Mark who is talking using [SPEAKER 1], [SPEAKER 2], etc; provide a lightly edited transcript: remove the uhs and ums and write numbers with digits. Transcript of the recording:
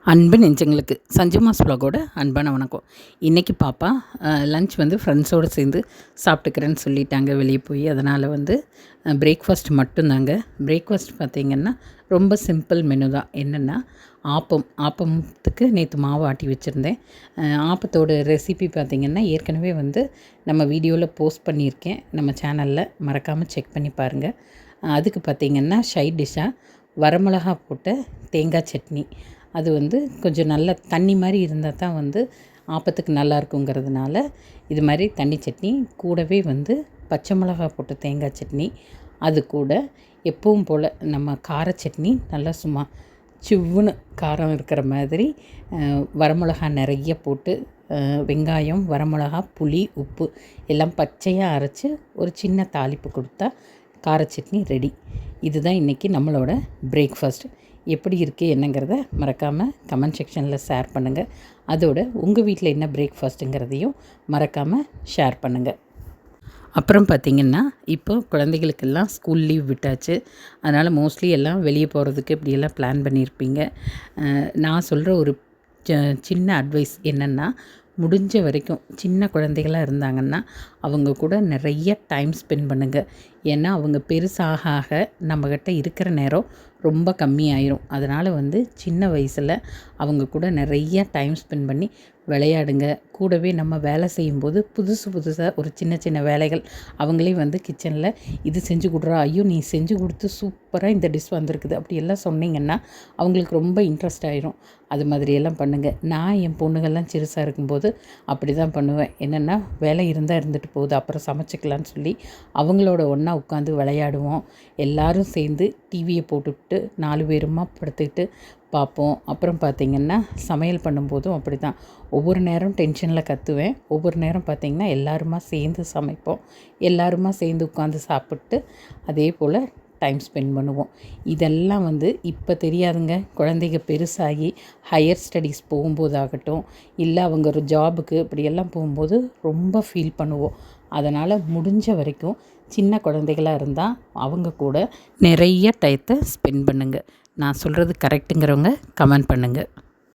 [SPEAKER 1] அன்பு நெஞ்சங்களுக்கு சஞ்சுமாஸ் vlog-ஓட அன்பான வணக்கம். இன்றைக்கி பாப்பா லன்ச் ஃப்ரெண்ட்ஸோடு சேர்ந்து சாப்பிட்டுக்கிறேன்னு சொல்லிட்டாங்க வெளியே போய். அதனால் பிரேக்ஃபாஸ்ட் மட்டும்தாங்க. பிரேக்ஃபாஸ்ட் பார்த்திங்கன்னா ரொம்ப சிம்பிள் மெனு தான். என்னென்னா ஆப்பத்துக்கு நேற்று மாவு ஆட்டி வச்சுருந்தேன். ஆப்பத்தோட ரெசிபி பார்த்திங்கன்னா ஏற்கனவே நம்ம வீடியோவில் போஸ்ட் பண்ணியிருக்கேன் நம்ம சேனலில், மறக்காமல் செக் பண்ணி பாருங்கள். அதுக்கு பார்த்திங்கன்னா சைட் டிஷ்ஷாக வரமிளகா போட்ட தேங்காய் சட்னி. அது கொஞ்சம் நல்ல தண்ணி மாதிரி இருந்தால் தான் ஆப்பத்துக்கு நல்லா இருக்குங்கிறதுனால இது மாதிரி தண்ணி சட்னி, கூடவே பச்சை மிளகா போட்ட தேங்காய் சட்னி, அது கூட எப்பவும் போல் நம்ம கார சட்னி, நல்லா சும்மா சிவ்வுன்னு காரம் இருக்கிற மாதிரி வரமிளகா நிறைய போட்டு வெங்காயம், வரமிளகா, புளி, உப்பு எல்லாம் பச்சையாக அரைச்சி ஒரு சின்ன தாளிப்பு கொடுத்தா கார சட்னி ரெடி. இதுதான் இன்றைக்கி நம்மளோட பிரேக்ஃபாஸ்ட். எப்படி இருக்குது என்னங்கிறத மறக்காமல் கமெண்ட் செக்ஷனில் ஷேர் பண்ணுங்கள். அதோட உங்கள் வீட்டில் என்ன பிரேக்ஃபாஸ்ட்டுங்கிறதையும் மறக்காமல் ஷேர் பண்ணுங்கள். அப்புறம் பார்த்திங்கன்னா இப்போ குழந்தைகளுக்கெல்லாம் ஸ்கூல் லீவ் விட்டாச்சு. அதனால் மோஸ்ட்லி எல்லாம் வெளியே போகிறதுக்கு இப்படியெல்லாம் பிளான் பண்ணியிருப்பீங்க. நான் சொல்கிற ஒரு சின்ன அட்வைஸ் என்னென்னா, முடிஞ்ச வரைக்கும் சின்ன குழந்தைகளாக இருந்தாங்கன்னா அவங்க கூட நிறைய டைம் ஸ்பெண்ட் பண்ணுங்கள். ஏன்னா அவங்க பெருசாக ஆக நம்மக்கிட்ட இருக்கிற நேரம் ரொம்ப கம்மியாயிரும். அதனால் சின்ன வயசில் அவங்க கூட நிறைய டைம் ஸ்பெண்ட் பண்ணி விளையாடுங்க. கூடவே நம்ம வேலை செய்யும்போது புதுசாக ஒரு சின்ன சின்ன வேலைகள் அவங்களே கிச்சனில் இது செஞ்சு கொடுறா, ஐயோ நீ செஞ்சு கொடுத்து சூப்பராக இந்த டிஷ் வந்திருக்குது அப்படியெல்லாம் சொன்னிங்கன்னா அவங்களுக்கு ரொம்ப இன்ட்ரெஸ்ட் ஆகிரும். அது மாதிரியெல்லாம் பண்ணுங்கள். நான் என் பொண்ணுகள்லாம் சிறுசாக இருக்கும்போது அப்படி தான் பண்ணுவேன். என்னென்னா வேலை இருந்தால் இருந்துட்டு போகுது, அப்புறம் சமைச்சிக்கலான்னு சொல்லி அவங்களோட ஒன்றா உட்காந்து விளையாடுவோம். எல்லோரும் சேர்ந்து டிவியை போட்டுவிட்டு 4 பேருமா படுத்துக்கிட்டு பார்ப்போம். அப்புறம் பார்த்திங்கன்னா சமையல் பண்ணும்போதும் அப்படி தான். ஒவ்வொரு நேரம் டென்ஷனில் கத்துவேன், ஒவ்வொரு நேரம் பார்த்திங்கன்னா எல்லாருமா சேர்ந்து சமைப்போம். எல்லாருமா சேர்ந்து உட்காந்து சாப்பிட்டு அதே போல் டைம் ஸ்பெண்ட் பண்ணுவோம். இதெல்லாம் இப்போ தெரியாதுங்க. குழந்தைங்க பெருசாகி ஹையர் ஸ்டடீஸ் போகும்போதாகட்டும், இல்லை அவங்க ஒரு ஜாபுக்கு இப்படியெல்லாம் போகும்போது ரொம்ப ஃபீல் பண்ணுவோம். அதனால் முடிஞ்ச வரைக்கும் சின்ன குழந்தைகளாக இருந்தால் அவங்க கூட நிறைய டயத்தை ஸ்பெண்ட் பண்ணுங்கள். நான் சொல்கிறது கரெக்டுங்கிறவங்க கமெண்ட் பண்ணுங்கள்.